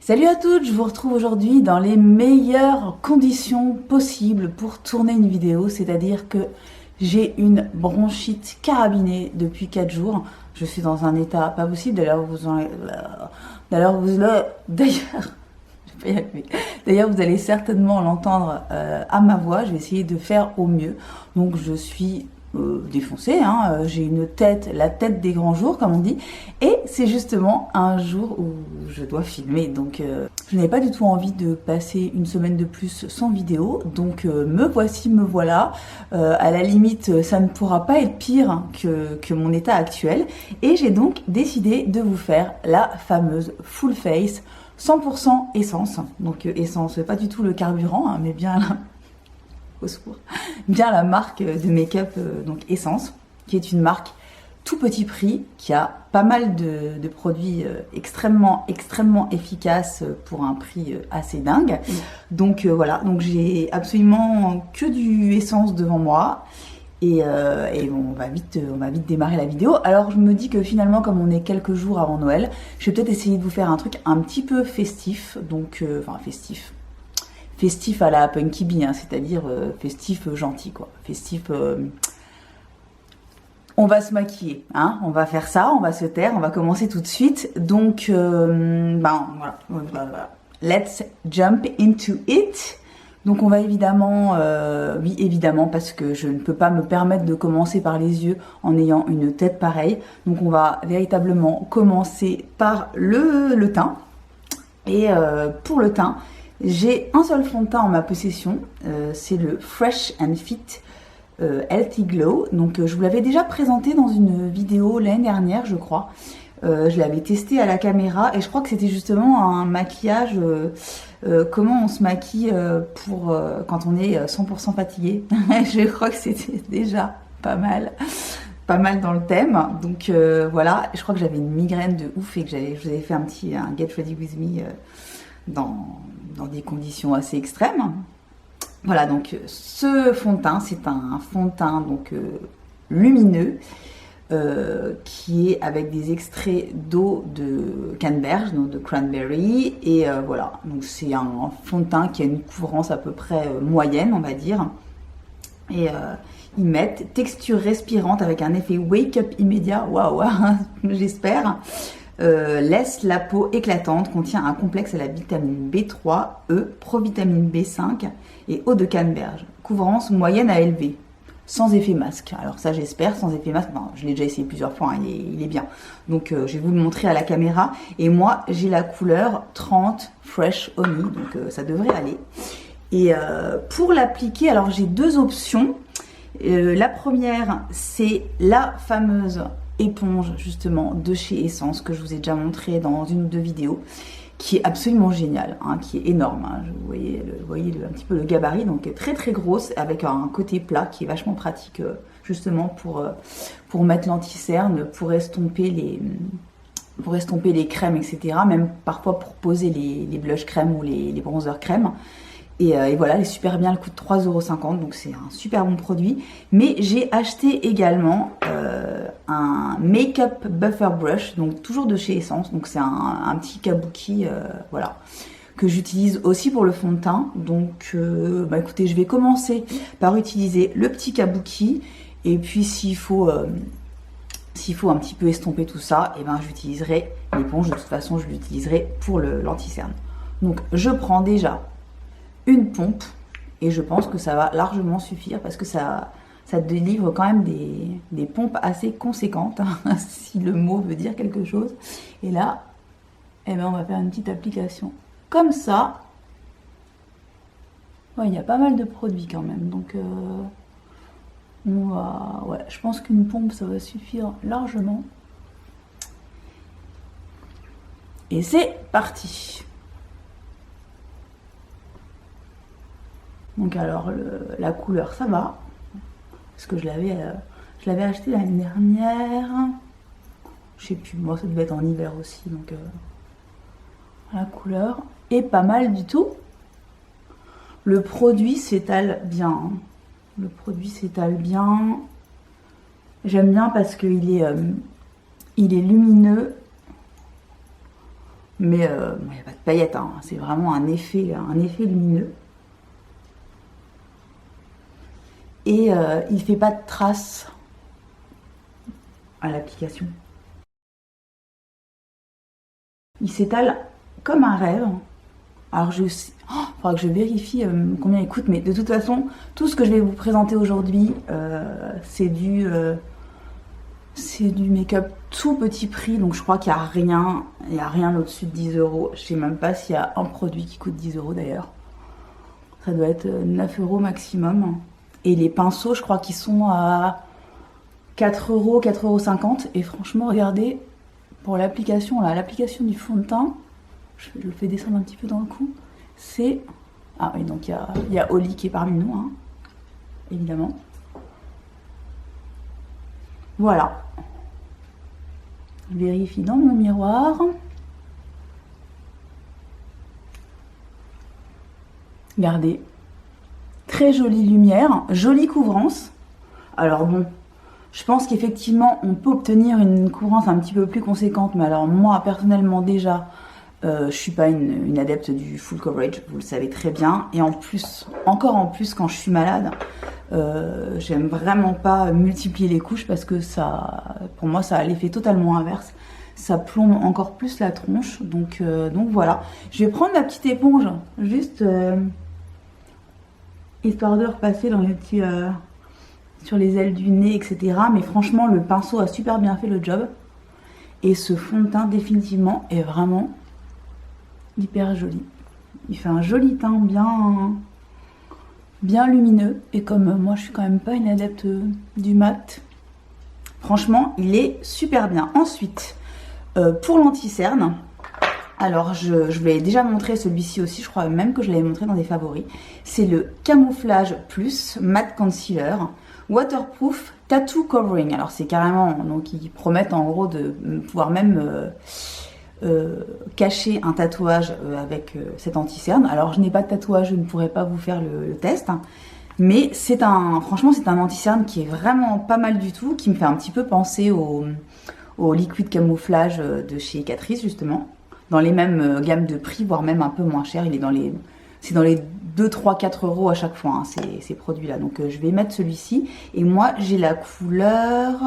Salut à toutes, je vous retrouve aujourd'hui dans les meilleures conditions possibles pour tourner une vidéo, c'est-à-dire que j'ai une bronchite carabinée depuis 4 jours. Je suis dans un état pas possible, d'ailleurs vous allez certainement l'entendre à ma voix, je vais essayer de faire au mieux. Donc je suis défoncée, hein. J'ai une tête, la tête des grands jours comme on dit, et c'est justement un jour où je dois filmer, donc je n'avais pas du tout envie de passer une semaine de plus sans vidéo, donc me voici, me voilà. À la limite ça ne pourra pas être pire que mon état actuel, et j'ai donc décidé de vous faire la fameuse full face 100% essence. Donc essence, pas du tout le carburant, hein, mais bien au secours, bien la marque de make-up donc Essence, qui est une marque tout petit prix, qui a pas mal de produits extrêmement efficaces pour un prix assez dingue. Donc voilà, donc j'ai absolument que du Essence devant moi. Et on va vite démarrer la vidéo. Alors je me dis que finalement, comme on est quelques jours avant Noël, je vais peut-être essayer de vous faire un truc un petit peu festif, donc enfin festif à la Punky Bee, hein, c'est-à-dire festif gentil, quoi. Festif, on va se maquiller, hein, on va faire ça, on va se taire, on va commencer tout de suite. Donc, voilà. Let's jump into it. Donc on va évidemment, oui évidemment, parce que je ne peux pas me permettre de commencer par les yeux en ayant une tête pareille. Donc on va véritablement commencer par le teint. Et pour le teint, j'ai un seul fond de teint en ma possession, c'est le Fresh and Fit Healthy Glow. Donc je vous l'avais déjà présenté dans une vidéo l'année dernière, je crois. Je l'avais testé à la caméra et je crois que c'était justement un maquillage, comment on se maquille pour quand on est 100% fatigué. Je crois que c'était déjà pas mal dans le thème. Donc voilà, je crois que j'avais une migraine de ouf et que je vous avais fait un Get Ready With Me dans des conditions assez extrêmes. Voilà, donc ce fond de teint, c'est un fond de teint donc lumineux qui est avec des extraits d'eau de canneberge, donc de cranberry, et voilà, donc c'est un fond de teint qui a une couvrance à peu près moyenne, on va dire, et ils mettent texture respirante avec un effet wake-up immédiat, waouh, j'espère. Laisse la peau éclatante, contient un complexe à la vitamine B3, E, provitamine B5 et eau de canneberge. Couvrance moyenne à élevée, sans effet masque. Alors ça j'espère, sans effet masque, non, je l'ai déjà essayé plusieurs fois, hein, il est bien. Donc je vais vous le montrer à la caméra. Et moi j'ai la couleur 30 Fresh Honey, donc ça devrait aller. Et pour l'appliquer, alors j'ai deux options. La première, c'est la fameuse éponge justement de chez Essence que je vous ai déjà montré dans une ou deux vidéos, qui est absolument géniale, hein, qui est énorme, hein. Vous voyez un petit peu le gabarit, donc très grosse, avec un côté plat qui est vachement pratique justement pour mettre l'anti-cerne, pour estomper les crèmes, etc. Même parfois pour poser les blush crème ou les bronzer crème. Et voilà, elle est super bien, elle coûte 3,50 €, donc c'est un super bon produit. Mais j'ai acheté également un Make-up Buffer Brush, donc toujours de chez Essence. Donc c'est un petit kabuki, voilà, que j'utilise aussi pour le fond de teint. Donc écoutez, je vais commencer par utiliser le petit kabuki. Et puis s'il faut un petit peu estomper tout ça, et ben j'utiliserai l'éponge. De toute façon, je l'utiliserai pour l'anti-cerne. Donc je prends déjà une pompe et je pense que ça va largement suffire parce que ça délivre quand même des pompes assez conséquentes, hein, si le mot veut dire quelque chose. Et là, eh ben, on va faire une petite application comme ça. Ouais, il y a pas mal de produits quand même, donc ouais, je pense qu'une pompe ça va suffire largement. Et c'est parti. Donc alors la couleur ça va, parce que je l'avais acheté l'année dernière, je sais plus, moi ça devait être en hiver aussi, donc la couleur est pas mal du tout. Le produit s'étale bien, hein. Le produit s'étale bien, j'aime bien parce qu'il est lumineux, Mais il n'y a pas de paillettes, hein. C'est vraiment un effet lumineux. Et il fait pas de traces à l'application. Il s'étale comme un rêve. Alors il faudra que je vérifie combien il coûte, mais de toute façon, tout ce que je vais vous présenter aujourd'hui, c'est du make-up tout petit prix, donc je crois qu'il n'y a rien au-dessus de 10 €. Je sais même pas s'il y a un produit qui coûte 10 € d'ailleurs. Ça doit être 9 € maximum. Et les pinceaux, je crois qu'ils sont à 4 €, 4,50 €. Et franchement, regardez, pour l'application, là, l'application du fond de teint, je le fais descendre un petit peu dans le cou, c'est... Ah oui, donc il y a Oli qui est parmi nous, hein, évidemment. Voilà. Je vérifie dans mon miroir. Regardez. Très jolie lumière, jolie couvrance. Alors bon, je pense qu'effectivement, on peut obtenir une couvrance un petit peu plus conséquente, mais alors moi, personnellement, déjà, je suis pas une adepte du full coverage, vous le savez très bien. Et en plus, encore en plus, quand je suis malade, j'aime vraiment pas multiplier les couches parce que ça, pour moi, ça a l'effet totalement inverse. Ça plombe encore plus la tronche. Donc voilà. Je vais prendre ma petite éponge, juste histoire de repasser dans les petits... sur les ailes du nez, etc. Mais franchement, le pinceau a super bien fait le job. Et ce fond de teint, définitivement, est vraiment hyper joli. Il fait un joli teint bien lumineux. Et comme moi, je suis quand même pas une adepte du mat, franchement, il est super bien. Ensuite, pour l'anti-cerne, alors je vous l'avais déjà montré celui-ci aussi, je crois même que je l'avais montré dans des favoris. C'est le Camouflage Plus Matte Concealer Waterproof Tattoo Covering. Alors c'est carrément, donc ils promettent en gros de pouvoir même cacher un tatouage avec cet anti-cerne. Alors je n'ai pas de tatouage, je ne pourrais pas vous faire le test, hein. Mais franchement c'est un anti-cerne qui est vraiment pas mal du tout, qui me fait un petit peu penser au liquide camouflage de chez Catrice justement, dans les mêmes gammes de prix, voire même un peu moins cher. Il est c'est dans les 2, 3, 4 € à chaque fois, hein, ces produits-là. Donc je vais mettre celui-ci. Et moi, j'ai la couleur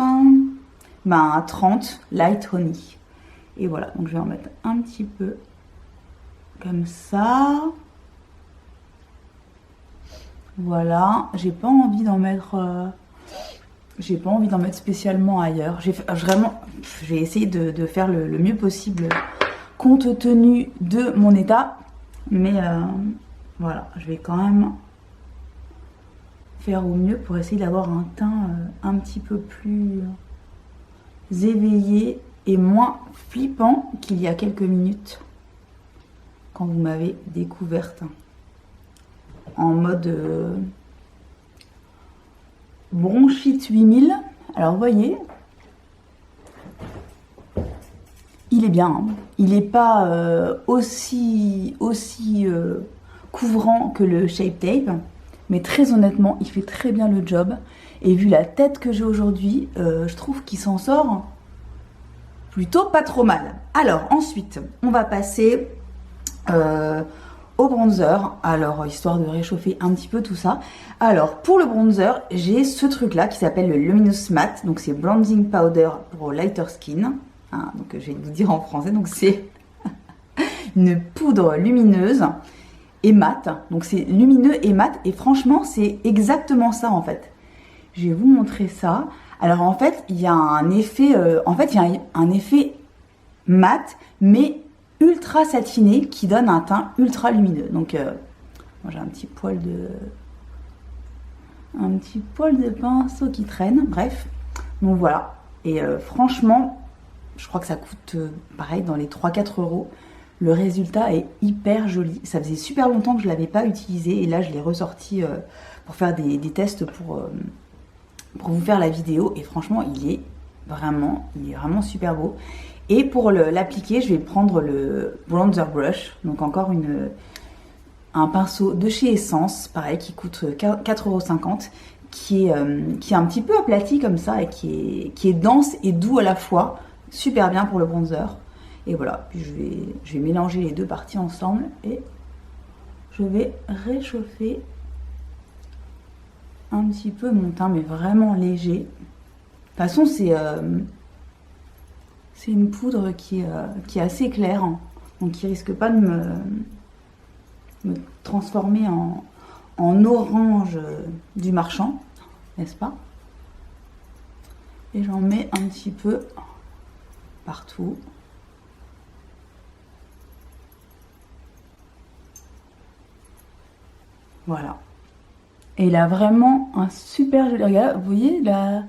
30 Light Honey. Et voilà, donc je vais en mettre un petit peu comme ça. Voilà, j'ai pas envie d'en mettre... j'ai pas envie d'en mettre spécialement ailleurs. Je vais essayer de faire le mieux possible compte tenu de mon état. Mais voilà, je vais quand même faire au mieux pour essayer d'avoir un teint un petit peu plus éveillé et moins flippant qu'il y a quelques minutes quand vous m'avez découverte en mode bronchite 8000. Alors vous voyez, il est bien, hein. Il n'est pas aussi couvrant que le Shape Tape, mais très honnêtement, il fait très bien le job. Et vu la tête que j'ai aujourd'hui, je trouve qu'il s'en sort plutôt pas trop mal. Alors ensuite, on va passer au bronzer. Alors, histoire de réchauffer un petit peu tout ça. Alors, pour le bronzer, j'ai ce truc-là qui s'appelle le Luminous Matte. Donc, c'est Bronzing Powder pour Lighter Skin. Hein, donc, je vais vous dire en français. Donc, c'est une poudre lumineuse et mat. Donc, c'est lumineux et mat. Et franchement, c'est exactement ça, en fait. Je vais vous montrer ça. Alors, en fait, il y a un effet... il y a un effet mat, mais ultra satiné qui donne un teint ultra lumineux. Donc moi j'ai un petit poil de pinceau qui traîne, bref. Donc voilà, et franchement je crois que ça coûte pareil dans les 3-4 €. Le résultat est hyper joli. Ça faisait super longtemps que je ne l'avais pas utilisé et là je l'ai ressorti pour faire des tests pour vous faire la vidéo. Et franchement il est vraiment super beau. Et pour l'appliquer, je vais prendre le bronzer brush, donc encore un pinceau de chez Essence, pareil, qui coûte 4,50 €, qui est un petit peu aplati comme ça et qui est dense et doux à la fois, super bien pour le bronzer. Et voilà, puis je vais mélanger les deux parties ensemble et je vais réchauffer un petit peu mon teint, mais vraiment léger. De toute façon, c'est une poudre qui est assez claire, hein, donc qui risque pas de me transformer en orange du marchand, n'est-ce pas? Et j'en mets un petit peu partout. Voilà. Et il a vraiment un super joli regard. Vous voyez la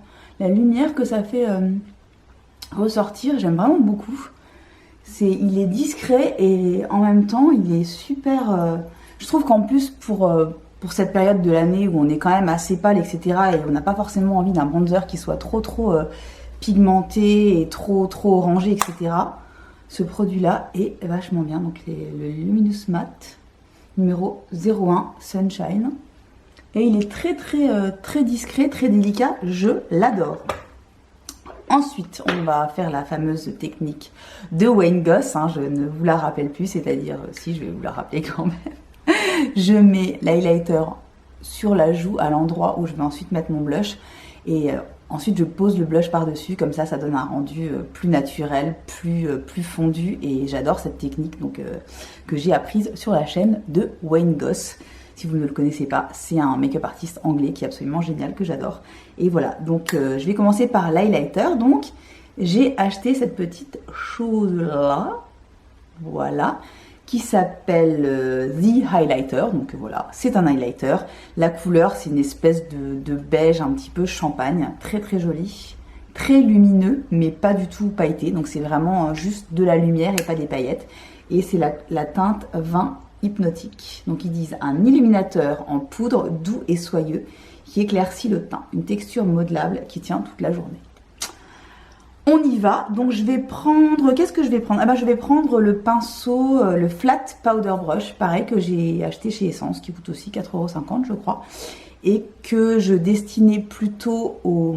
lumière que ça fait ressortir, j'aime vraiment beaucoup. Il est discret et en même temps il est super... je trouve qu'en plus pour cette période de l'année où on est quand même assez pâle, etc. et on n'a pas forcément envie d'un bronzer qui soit trop pigmenté et trop orangé, etc. Ce produit-là est vachement bien. Donc le Luminous Matte numéro 01 Sunshine. Et il est très discret, très délicat. Je l'adore. Ensuite, on va faire la fameuse technique de Wayne Goss. Hein, je ne vous la rappelle plus, c'est-à-dire, si je vais vous la rappeler quand même. Je mets l'highlighter sur la joue à l'endroit où je vais ensuite mettre mon blush. Et ensuite, je pose le blush par-dessus. Comme ça donne un rendu plus naturel, plus fondu. Et j'adore cette technique donc, que j'ai apprise sur la chaîne de Wayne Goss. Si vous ne le connaissez pas, c'est un make-up artiste anglais qui est absolument génial, que j'adore. Et voilà, donc je vais commencer par l'highlighter. Donc, j'ai acheté cette petite chose-là, voilà, qui s'appelle The Highlighter. Donc voilà, c'est un highlighter. La couleur, c'est une espèce de beige un petit peu champagne, très joli, très lumineux, mais pas du tout pailleté. Donc c'est vraiment juste de la lumière et pas des paillettes. Et c'est la teinte 20 hypnotique. Donc ils disent un illuminateur en poudre doux et soyeux qui éclaircit le teint. Une texture modelable qui tient toute la journée. On y va. Donc je vais prendre... Qu'est-ce que je vais prendre? Ah bah je vais prendre le pinceau, le Flat Powder Brush, pareil, que j'ai acheté chez Essence, qui coûte aussi 4,50 € je crois. Et que je destinais plutôt au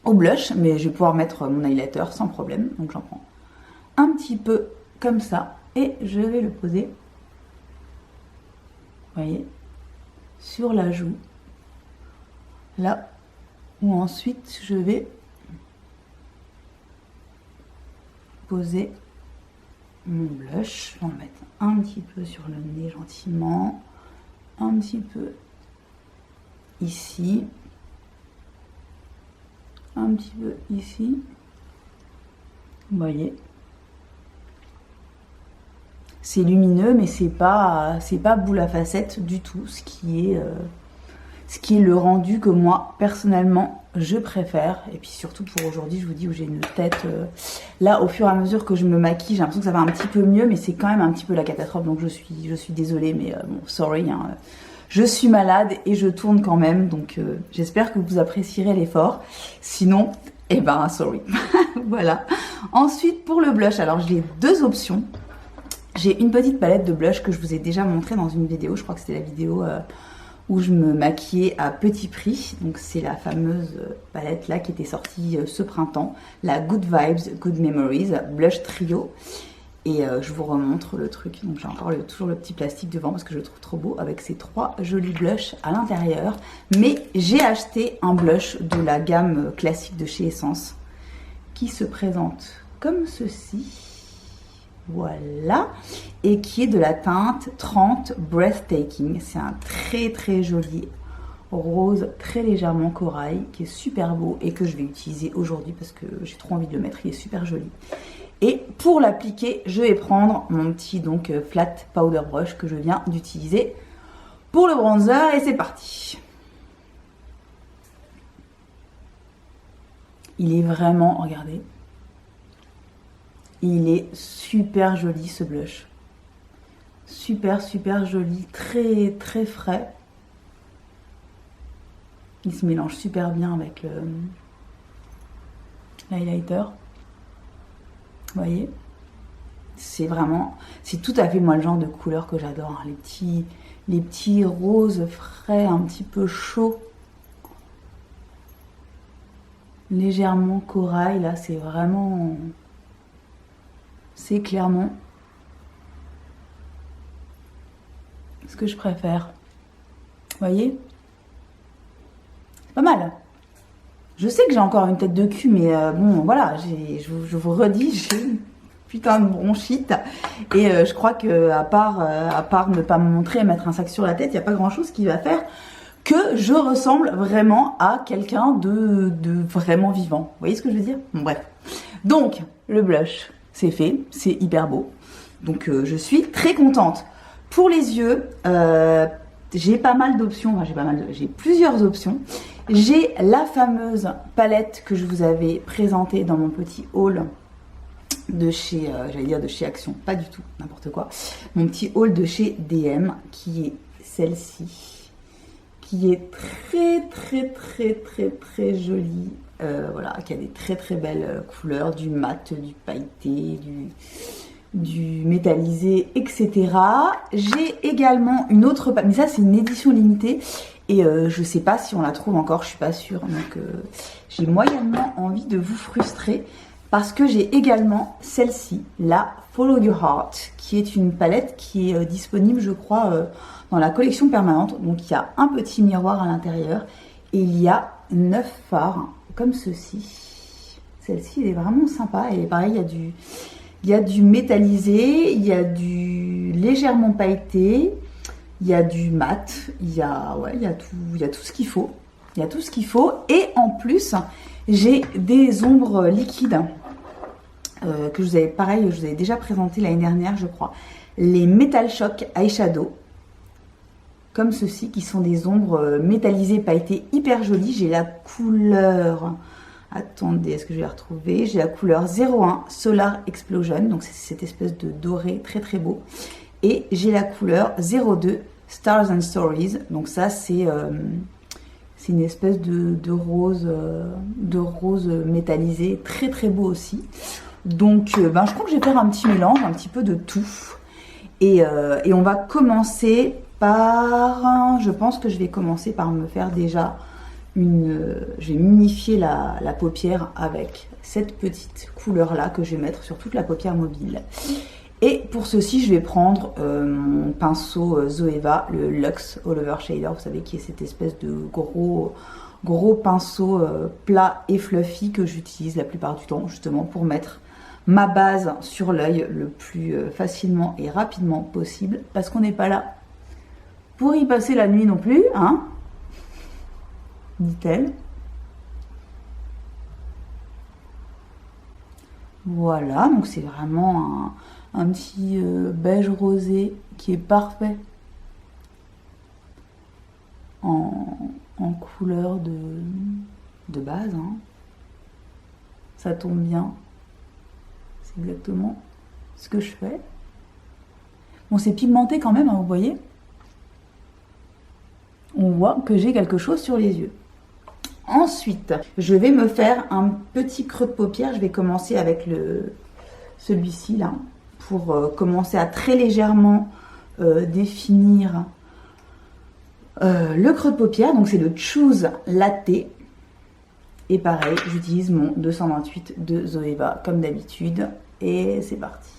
blush, mais je vais pouvoir mettre mon highlighter sans problème. Donc j'en prends un petit peu comme ça et je vais le poser, vous voyez, sur la joue, là où ensuite je vais poser mon blush. Je vais en mettre un petit peu sur le nez gentiment, un petit peu ici, un petit peu ici, vous voyez. C'est lumineux, mais c'est pas boule à facettes du tout, ce qui est le rendu que moi personnellement je préfère. Et puis surtout pour aujourd'hui, je vous dis, où j'ai une tête là, au fur et à mesure que je me maquille, j'ai l'impression que ça va un petit peu mieux, mais c'est quand même un petit peu la catastrophe. Donc je suis désolée, mais bon, sorry, hein. Je suis malade et je tourne quand même, donc j'espère que vous apprécierez l'effort. Sinon, eh ben sorry. Voilà. Ensuite pour le blush, alors j'ai deux options. J'ai une petite palette de blush que je vous ai déjà montré dans une vidéo. Je crois que c'était la vidéo où je me maquillais à petit prix. Donc c'est la fameuse palette là qui était sortie ce printemps. La Good Vibes, Good Memories Blush Trio. Et je vous remontre le truc. Donc j'ai encore toujours le petit plastique devant parce que je le trouve trop beau avec ces trois jolis blushs à l'intérieur. Mais j'ai acheté un blush de la gamme classique de chez Essence qui se présente comme ceci. Voilà, et qui est de la teinte 30 Breathtaking. C'est un très joli rose, très légèrement corail, qui est super beau et que je vais utiliser aujourd'hui parce que j'ai trop envie de le mettre, il est super joli. Et pour l'appliquer, je vais prendre mon petit donc Flat Powder Brush que je viens d'utiliser pour le bronzer et c'est parti. Il est vraiment, regardez, il est super joli ce blush. Super joli, très frais. Il se mélange super bien avec l'highlighter. Vous voyez? C'est tout à fait moi le genre de couleur que j'adore. Hein. Les petits roses frais, un petit peu chauds. Légèrement corail, là c'est vraiment c'est clairement ce que je préfère. Vous voyez? C'est pas mal. Je sais que j'ai encore une tête de cul, mais bon, voilà, je vous redis, j'ai une putain de bronchite. Et je crois que à part ne pas me montrer et mettre un sac sur la tête, il n'y a pas grand-chose qui va faire que je ressemble vraiment à quelqu'un de vraiment vivant. Vous voyez ce que je veux dire? Bon, bref. Donc, le blush, c'est fait, c'est hyper beau. Donc, je suis très contente. Pour les yeux, j'ai pas mal d'options, enfin j'ai plusieurs options. J'ai la fameuse palette que je vous avais présentée dans mon petit haul de chez, j'allais dire de chez Action, pas du tout, n'importe quoi. Mon petit haul de chez DM, qui est celle-ci, qui est très jolie. Voilà, qui a des très belles couleurs, du mat, du pailleté, du métallisé, etc. J'ai également une autre, mais ça c'est une édition limitée et je sais pas si on la trouve encore, je suis pas sûre, donc j'ai moyennement envie de vous frustrer parce que j'ai également celle-ci, la Follow Your Heart, qui est une palette qui est disponible, je crois, dans la collection permanente. Donc il y a un petit miroir à l'intérieur et il y a 9 fards comme ceci. Celle-ci elle est vraiment sympa, et pareil, il y a du métallisé, il y a du légèrement pailleté, il y a du mat, il y a tout ce qu'il faut. Il y a tout ce qu'il faut. Et en plus, j'ai des ombres liquides que je vous avais déjà présenté l'année dernière, je crois. Les Metal Shock Eyeshadow, comme ceci, qui sont des ombres métallisées, pailletées, hyper jolies. J'ai la couleur... Attendez, est-ce que je vais la retrouver? J'ai la couleur 01 Solar Explosion, donc c'est cette espèce de doré très beau. Et j'ai la couleur 02 Stars and Stories, donc ça c'est une espèce de rose métallisé, très beau aussi. Donc je crois que je vais faire un petit mélange, un petit peu de tout. Et on va commencer par... Je pense que je vais commencer par me faire déjà... je vais m'unifier la paupière avec cette petite couleur là que je vais mettre sur toute la paupière mobile. Et pour ceci, je vais prendre mon pinceau Zoeva, le Luxe All Over Shader, vous savez, qui est cette espèce de gros pinceau plat et fluffy que j'utilise la plupart du temps justement pour mettre ma base sur l'œil le plus facilement et rapidement possible, parce qu'on n'est pas là pour y passer la nuit non plus, hein, dit-elle. Voilà, donc c'est vraiment un petit beige rosé qui est parfait en couleur de base, hein. Ça tombe bien, c'est exactement ce que je fais. Bon, c'est pigmenté quand même, hein, vous voyez. On voit que j'ai quelque chose sur les yeux. Ensuite, je vais me faire un petit creux de paupière. Je vais commencer avec celui-ci là, pour commencer à très légèrement définir le creux de paupière. Donc c'est le Choose Latte. Et pareil, j'utilise mon 228 de Zoeva comme d'habitude. Et c'est parti.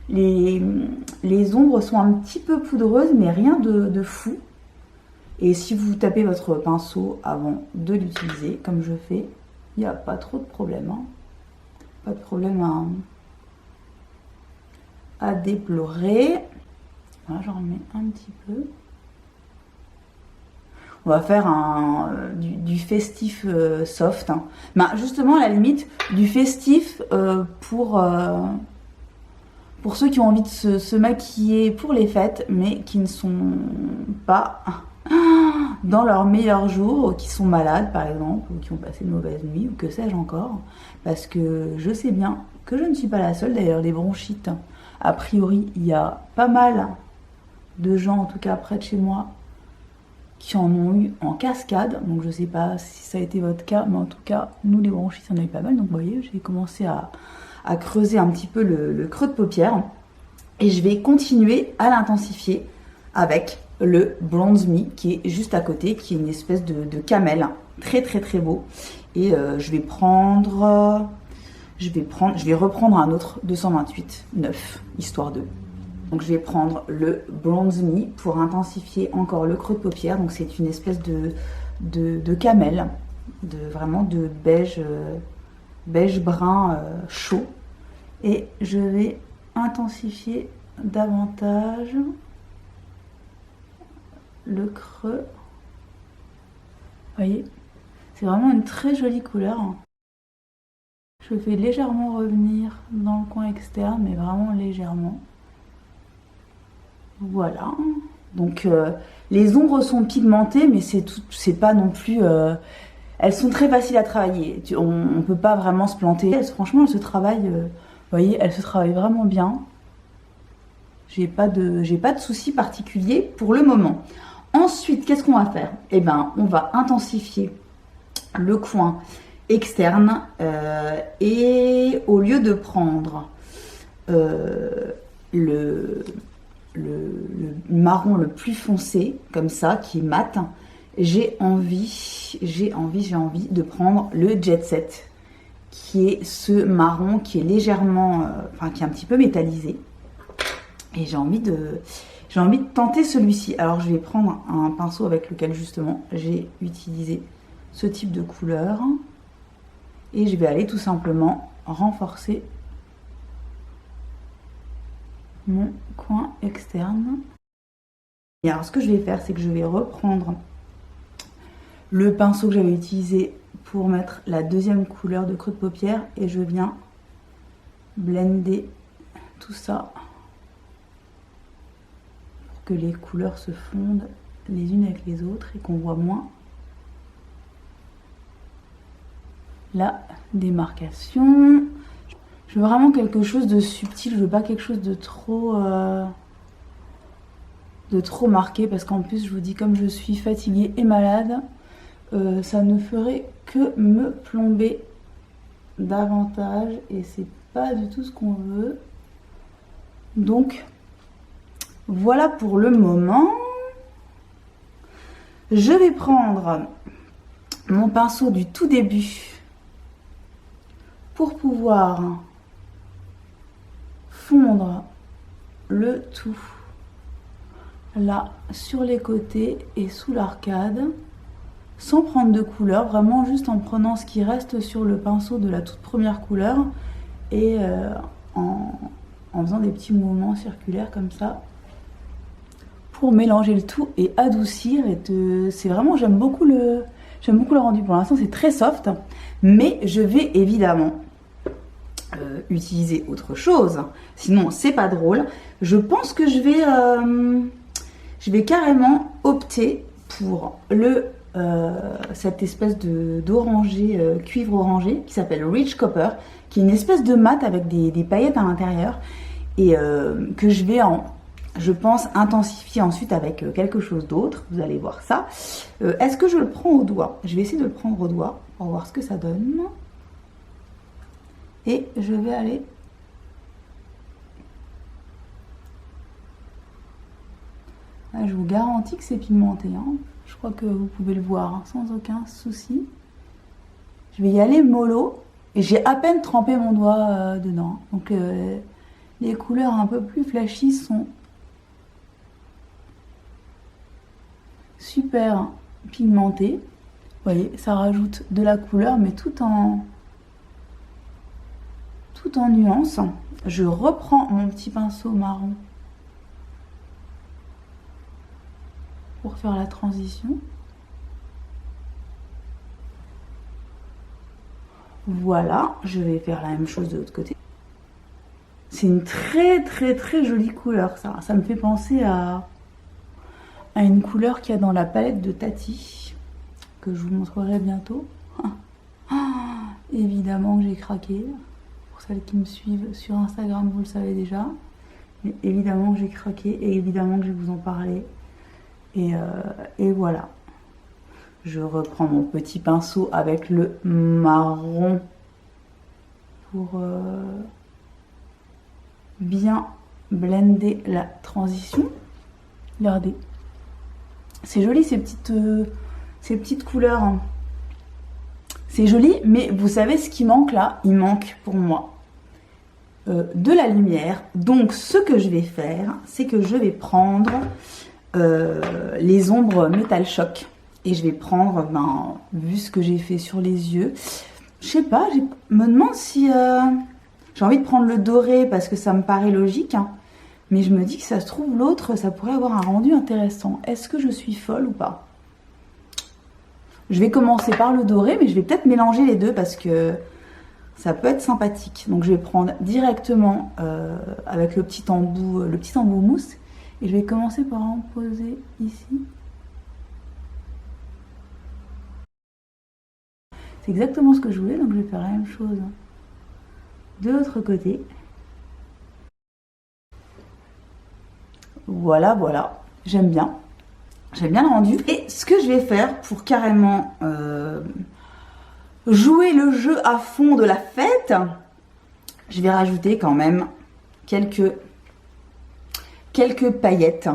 Les ombres sont un petit peu poudreuses, mais rien de fou. Et si vous tapez votre pinceau avant de l'utiliser, comme je fais, il n'y a pas trop de problème, hein. Pas de problème à déplorer. Voilà, j'en remets un petit peu. On va faire du festif soft, hein. Ben, justement, à la limite, du festif pour ceux qui ont envie de se maquiller pour les fêtes, mais qui ne sont pas dans leurs meilleurs jours, qui sont malades par exemple, ou qui ont passé une mauvaise nuit, ou que sais-je encore. Parce que je sais bien que je ne suis pas la seule. D'ailleurs, les bronchites, a priori, il y a pas mal de gens, en tout cas près de chez moi, qui en ont eu en cascade. Donc je sais pas si ça a été votre cas, mais en tout cas, nous les bronchites, on en a eu pas mal. Donc vous voyez, j'ai commencé à creuser un petit peu le creux de paupière. Et je vais continuer à l'intensifier avec le Bronze Me qui est juste à côté, qui est une espèce de camel. Très beau. Et je vais prendre je vais reprendre un autre 228 9, histoire de. Donc je vais prendre le Bronze Me pour intensifier encore le creux de paupière. Donc c'est une espèce de camel, vraiment de beige, beige brun chaud. Et je vais intensifier davantage le creux. Vous voyez, c'est vraiment une très jolie couleur. Je fais légèrement revenir dans le coin externe, mais vraiment légèrement. Voilà. Donc les ombres sont pigmentées, mais c'est pas non plus. Elles sont très faciles à travailler. On peut pas vraiment se planter. Franchement, elles se travaillent. Vous voyez, elles se travaillent vraiment bien. J'ai pas de soucis particuliers pour le moment. Ensuite, qu'est-ce qu'on va faire? Eh ben, on va intensifier le coin externe et au lieu de prendre le marron le plus foncé, comme ça, qui est mat, j'ai envie de prendre le Jet Set, qui est ce marron qui est légèrement, enfin qui est un petit peu métallisé. Et j'ai envie de tenter celui-ci. Alors je vais prendre un pinceau avec lequel justement j'ai utilisé ce type de couleur. Et je vais aller tout simplement renforcer mon coin externe. Et alors ce que je vais faire, c'est que je vais reprendre le pinceau que j'avais utilisé pour mettre la deuxième couleur de creux de paupière et je viens blender tout ça pour que les couleurs se fondent les unes avec les autres et qu'on voit moins la démarcation. Je veux vraiment quelque chose de subtil, je veux pas quelque chose de trop marqué parce qu'en plus je vous dis, comme je suis fatiguée et malade, ça ne ferait que me plomber davantage et c'est pas du tout ce qu'on veut. Donc voilà pour le moment. Je vais prendre mon pinceau du tout début pour pouvoir fondre le tout là sur les côtés et sous l'arcade sans prendre de couleur, vraiment juste en prenant ce qui reste sur le pinceau de la toute première couleur et en faisant des petits mouvements circulaires comme ça pour mélanger le tout et adoucir. Et c'est vraiment, j'aime beaucoup le rendu. Pour l'instant c'est très soft, mais je vais évidemment utiliser autre chose, sinon c'est pas drôle. Je pense que je vais carrément opter pour cette espèce d'orangé, cuivre orangé qui s'appelle Rich Copper, qui est une espèce de mat avec des paillettes à l'intérieur et que je vais je pense intensifier ensuite avec quelque chose d'autre. Vous allez voir ça. Est-ce que je le prends au doigt? Je vais essayer de le prendre au doigt pour voir ce que ça donne. Et je vais aller là, je vous garantis que c'est pigmenté, hein. Je crois que vous pouvez le voir hein, sans aucun souci. Je vais y aller mollo et j'ai à peine trempé mon doigt dedans. Donc les couleurs un peu plus flashy sont super pigmentées. Vous voyez, ça rajoute de la couleur mais tout en nuance. Je reprends mon petit pinceau marron pour faire la transition. Voilà, je vais faire la même chose de l'autre côté. C'est une très très très jolie couleur ça. Ça me fait penser à une couleur qu'il y a dans la palette de Tati, que je vous montrerai bientôt. Évidemment que j'ai craqué. Pour celles qui me suivent sur Instagram, vous le savez déjà. Mais évidemment que j'ai craqué et évidemment que je vais vous en parler. Et voilà. Je reprends mon petit pinceau avec le marron pour bien blender la transition. Regardez. C'est joli ces petites couleurs. C'est joli, mais vous savez ce qui manque là? Il manque pour moi de la lumière. Donc ce que je vais faire, c'est que je vais prendre les ombres Metal Shock. Et je vais prendre, ben, vu ce que j'ai fait sur les yeux, je sais pas, je me demande si j'ai envie de prendre le doré parce que ça me paraît logique. Hein, mais je me dis que ça se trouve l'autre, ça pourrait avoir un rendu intéressant. Est-ce que je suis folle ou pas? Je vais commencer par le doré, mais je vais peut-être mélanger les deux parce que ça peut être sympathique. Donc je vais prendre directement avec le petit embout mousse. Et je vais commencer par en poser ici. C'est exactement ce que je voulais, donc je vais faire la même chose de l'autre côté. Voilà, voilà. J'aime bien. J'aime bien le rendu. Et ce que je vais faire pour carrément jouer le jeu à fond de la fête, je vais rajouter quand même quelques paillettes.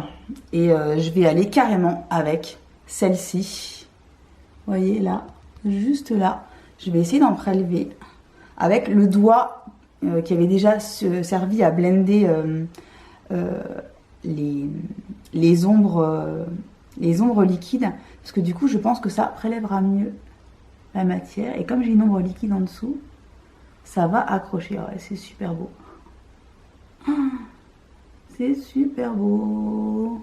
Et je vais aller carrément avec celle-ci. Vous voyez là, juste là. Je vais essayer d'en prélever avec le doigt qui avait déjà servi à blender les ombres liquides. Parce que du coup, je pense que ça prélèvera mieux la matière. Et comme j'ai une ombre liquide en dessous, ça va accrocher. Ouais, c'est super beau. C'est super beau.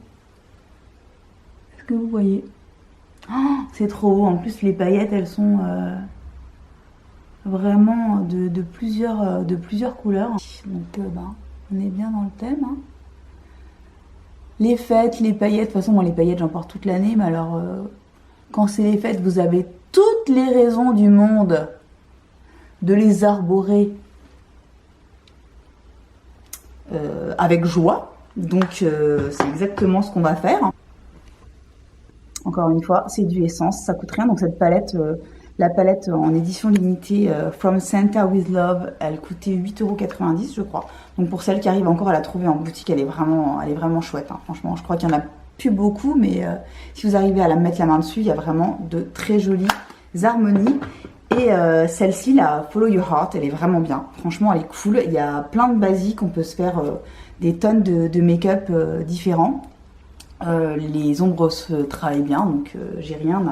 Est-ce que vous voyez? C'est trop beau. En plus, les paillettes, elles sont vraiment de plusieurs couleurs. Donc, ben, on est bien dans le thème. Hein. Les fêtes, les paillettes. De toute façon, moi, les paillettes, j'en porte toute l'année. Mais alors, quand c'est les fêtes, vous avez toutes les raisons du monde de les arborer avec joie. Donc, c'est exactement ce qu'on va faire. Encore une fois, c'est du Essence, ça coûte rien. Donc cette palette, la palette en édition limitée From Santa with Love, elle coûtait 8,90 € je crois. Donc pour celle qui arrive encore à la trouver en boutique, elle est vraiment chouette. Hein. Franchement, je crois qu'il n'y en a plus beaucoup, mais si vous arrivez à la mettre la main dessus, il y a vraiment de très jolies harmonies. Et celle-ci, la Follow Your Heart, elle est vraiment bien. Franchement, elle est cool. Il y a plein de basiques, on peut se faire des tonnes de make-up différents. Les ombres se travaillent bien, donc j'ai rien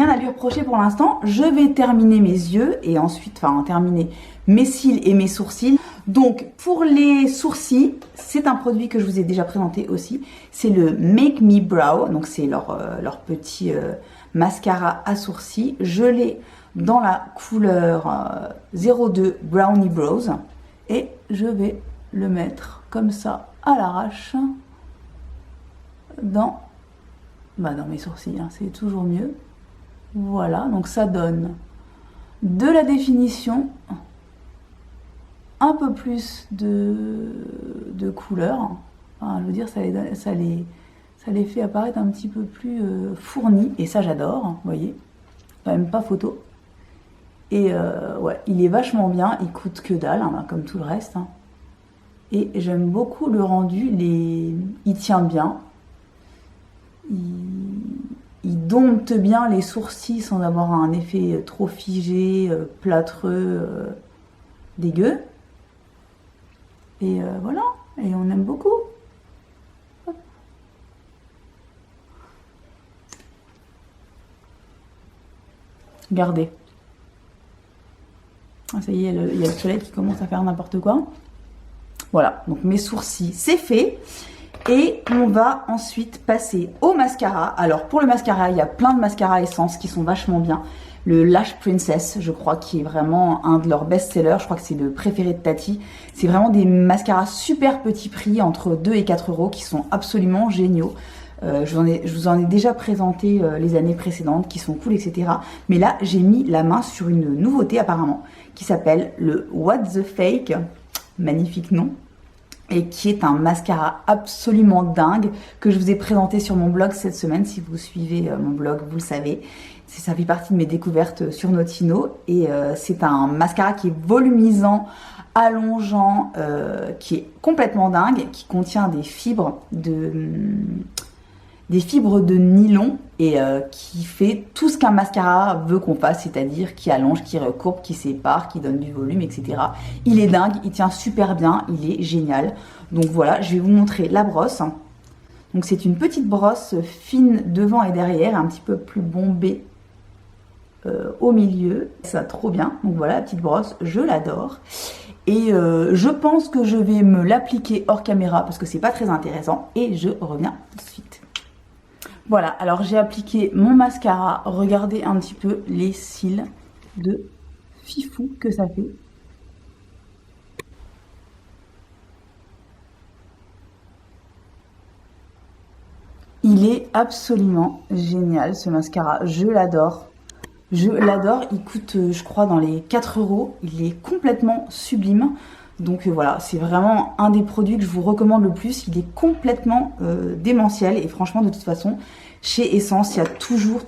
à lui reprocher pour l'instant. Je vais terminer mes yeux et ensuite, terminer mes cils et mes sourcils. Donc pour les sourcils, c'est un produit que je vous ai déjà présenté aussi. C'est le Make Me Brow, donc c'est leur petit mascara à sourcils. Je l'ai dans la couleur 02 Brownie Brows et je vais le mettre comme ça à l'arrache dans mes sourcils, hein, c'est toujours mieux. Voilà, donc ça donne de la définition, un peu plus de couleur. Enfin, je veux dire, ça les fait apparaître un petit peu plus fournis, et ça j'adore, vous voyez, quand même pas photo. Et ouais, il est vachement bien, il coûte que dalle, hein, comme tout le reste. Hein. Et j'aime beaucoup le rendu, il tient bien. Il dompte bien les sourcils sans avoir un effet trop figé, plâtreux, dégueu. Et voilà, et on aime beaucoup. Hop. Regardez. Ah, ça y est, il y a le soleil qui commence à faire n'importe quoi. Voilà, donc mes sourcils, c'est fait. Et on va ensuite passer au mascara. Alors pour le mascara, il y a plein de mascaras Essence qui sont vachement bien. Le Lash Princess, je crois, qui est vraiment un de leurs best-sellers. Je crois que c'est le préféré de Tati. C'est vraiment des mascaras super petit prix, entre 2 et 4 € qui sont absolument géniaux. Je vous en ai déjà présenté les années précédentes, qui sont cool, etc. Mais là, j'ai mis la main sur une nouveauté apparemment, qui s'appelle le What the Fake. Magnifique nom. Et qui est un mascara absolument dingue que je vous ai présenté sur mon blog cette semaine. Si vous suivez mon blog, vous le savez. Ça fait partie de mes découvertes sur Notino. Et c'est un mascara qui est volumisant, allongeant, qui est complètement dingue, qui contient des fibres des fibres de nylon et qui fait tout ce qu'un mascara veut qu'on fasse, c'est-à-dire qui allonge, qui recourbe, qui sépare, qui donne du volume, etc. Il est dingue, il tient super bien, il est génial. Donc voilà, je vais vous montrer la brosse. Donc c'est une petite brosse fine devant et derrière, un petit peu plus bombée au milieu. Ça trop bien. Donc voilà la petite brosse, je l'adore. Et je pense que je vais me l'appliquer hors caméra parce que c'est pas très intéressant. Et je reviens tout de suite. Voilà, alors j'ai appliqué mon mascara. Regardez un petit peu les cils de fifou que ça fait. Il est absolument génial ce mascara, je l'adore. Je l'adore, il coûte je crois dans les 4 €, il est complètement sublime. Donc voilà, c'est vraiment un des produits que je vous recommande le plus, il est complètement démentiel et franchement de toute façon, chez Essence, il y a toujours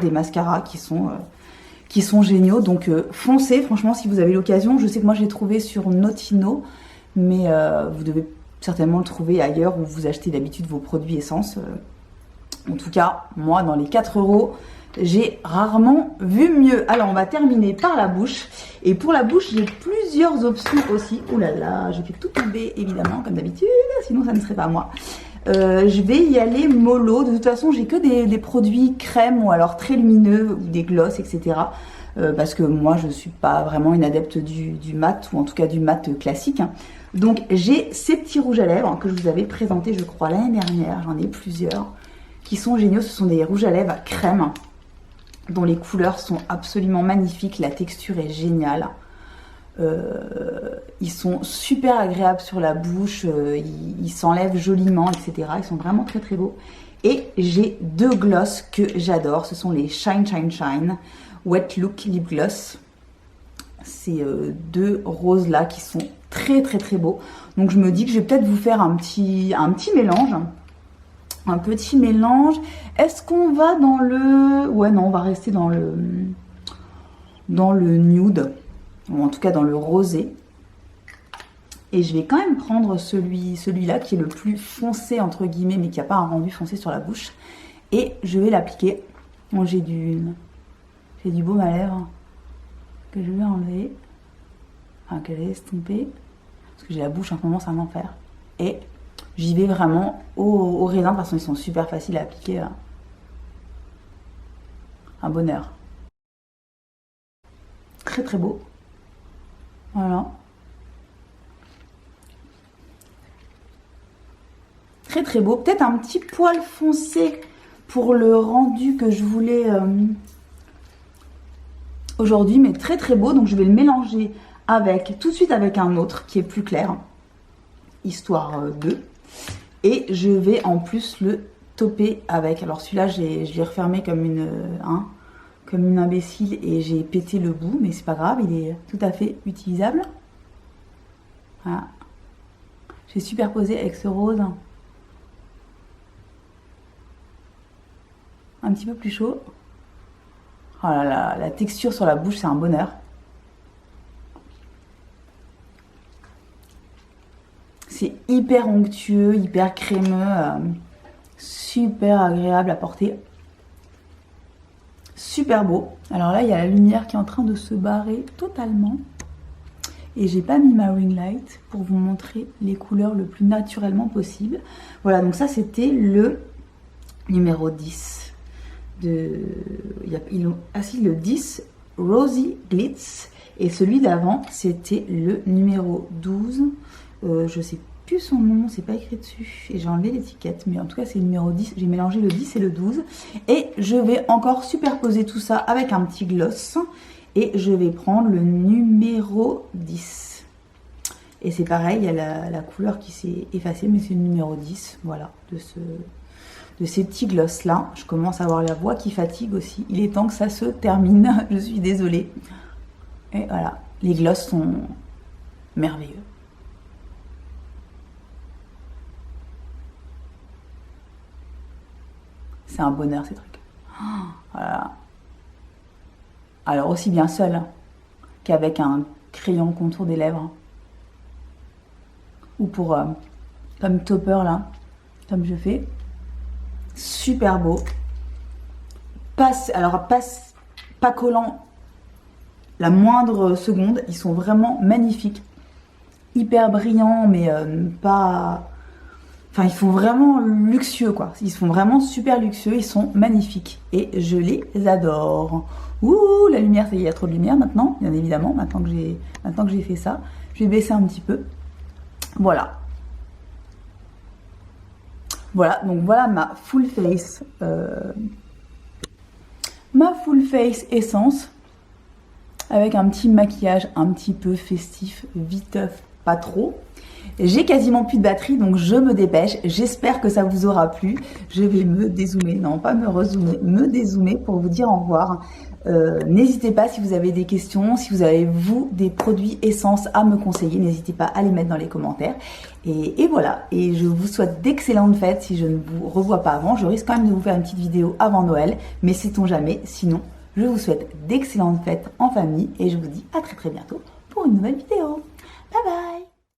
des mascaras qui sont géniaux. Donc foncez, franchement si vous avez l'occasion, je sais que moi je l'ai trouvé sur Notino, mais vous devez certainement le trouver ailleurs où vous achetez d'habitude vos produits Essence. En tout cas, moi dans les 4 €, j'ai rarement vu mieux. Alors on va terminer par la bouche. Et pour la bouche, j'ai plusieurs options aussi. Ouh là là, je fais tout tomber évidemment comme d'habitude, sinon ça ne serait pas moi. Je vais y aller mollo. De toute façon, j'ai que des produits crème ou alors très lumineux ou des gloss, etc. Parce que moi, je suis pas vraiment une adepte du mat ou en tout cas du mat classique. Donc j'ai ces petits rouges à lèvres que je vous avais présentés, je crois, l'année dernière. J'en ai plusieurs qui sont géniaux. Ce sont des rouges à lèvres à crème dont les couleurs sont absolument magnifiques. La texture est géniale. Ils sont super agréables sur la bouche, ils s'enlèvent joliment, etc. Ils sont vraiment très beaux. Et j'ai deux gloss que j'adore, ce sont les Shine Shine Shine Wet Look Lip Gloss. Ces deux roses là qui sont très beaux. Donc je me dis que je vais peut-être vous faire un petit mélange. Un petit mélange. Est-ce qu'on va dans le... Ouais non, on va rester dans le nude. Ou en tout cas dans le rosé. Et je vais quand même prendre celui-là qui est le plus foncé entre guillemets, mais qui n'a pas un rendu foncé sur la bouche. Et je vais l'appliquer. Bon, j'ai du baume à lèvres que je vais enlever. Enfin, que je vais estomper. Parce que j'ai la bouche en ce moment, c'est un enfer. Et j'y vais vraiment au raisin. De toute façon, ils sont super faciles à appliquer. Un bonheur. Très beau. Voilà. Très beau. Peut-être un petit poil foncé pour le rendu que je voulais aujourd'hui, mais très beau. Donc je vais le mélanger tout de suite avec un autre qui est plus clair, histoire de. Et je vais en plus le topper avec. Alors celui-là, je l'ai refermé comme une imbécile et j'ai pété le bout, mais c'est pas grave, il est tout à fait utilisable. Voilà. J'ai superposé avec ce rose. Un petit peu plus chaud. Oh là là, la texture sur la bouche, c'est un bonheur. C'est hyper onctueux, hyper crémeux, super agréable à porter. Super beau. Alors là, il y a la lumière qui est en train de se barrer totalement. Et j'ai pas mis ma ring light pour vous montrer les couleurs le plus naturellement possible. Voilà, donc ça c'était le numéro 10. Le 10 Rosy Glitz, et celui d'avant c'était le numéro 12. Je sais plus son nom, c'est pas écrit dessus et j'ai enlevé l'étiquette, mais en tout cas c'est le numéro 10. J'ai mélangé le 10 et le 12 et je vais encore superposer tout ça avec un petit gloss et je vais prendre le numéro 10. Et c'est pareil, il y a la couleur qui s'est effacée, mais c'est le numéro 10, voilà, de ces petits gloss là. Je commence à avoir la voix qui fatigue aussi. Il est temps que ça se termine. Je suis désolée. Et voilà, les gloss sont merveilleux. C'est un bonheur ces trucs. Oh, voilà. Alors aussi bien seul qu'avec un crayon contour des lèvres. Ou pour comme topper là, comme je fais. super beau. Pas collant la moindre seconde. Ils sont vraiment magnifiques. Hyper brillants, mais pas... Enfin, ils sont vraiment luxueux, quoi. Ils sont vraiment super luxueux, ils sont magnifiques. Et je les adore. Ouh, la lumière, ça y est, il y a trop de lumière maintenant, bien évidemment, maintenant que j'ai fait ça. Je vais baisser un petit peu. Voilà. Voilà, donc voilà ma full face. Ma full face essence. Avec un petit maquillage un petit peu festif, viteuf, pas trop. J'ai quasiment plus de batterie, donc je me dépêche. J'espère que ça vous aura plu. Je vais me dézoomer, non pas me rezoomer, me dézoomer pour vous dire au revoir. N'hésitez pas si vous avez des questions, si vous avez vous des produits essence à me conseiller, n'hésitez pas à les mettre dans les commentaires. Et voilà, et je vous souhaite d'excellentes fêtes. Si je ne vous revois pas avant, je risque quand même de vous faire une petite vidéo avant Noël, mais sait-on jamais. Sinon, je vous souhaite d'excellentes fêtes en famille et je vous dis à très bientôt pour une nouvelle vidéo.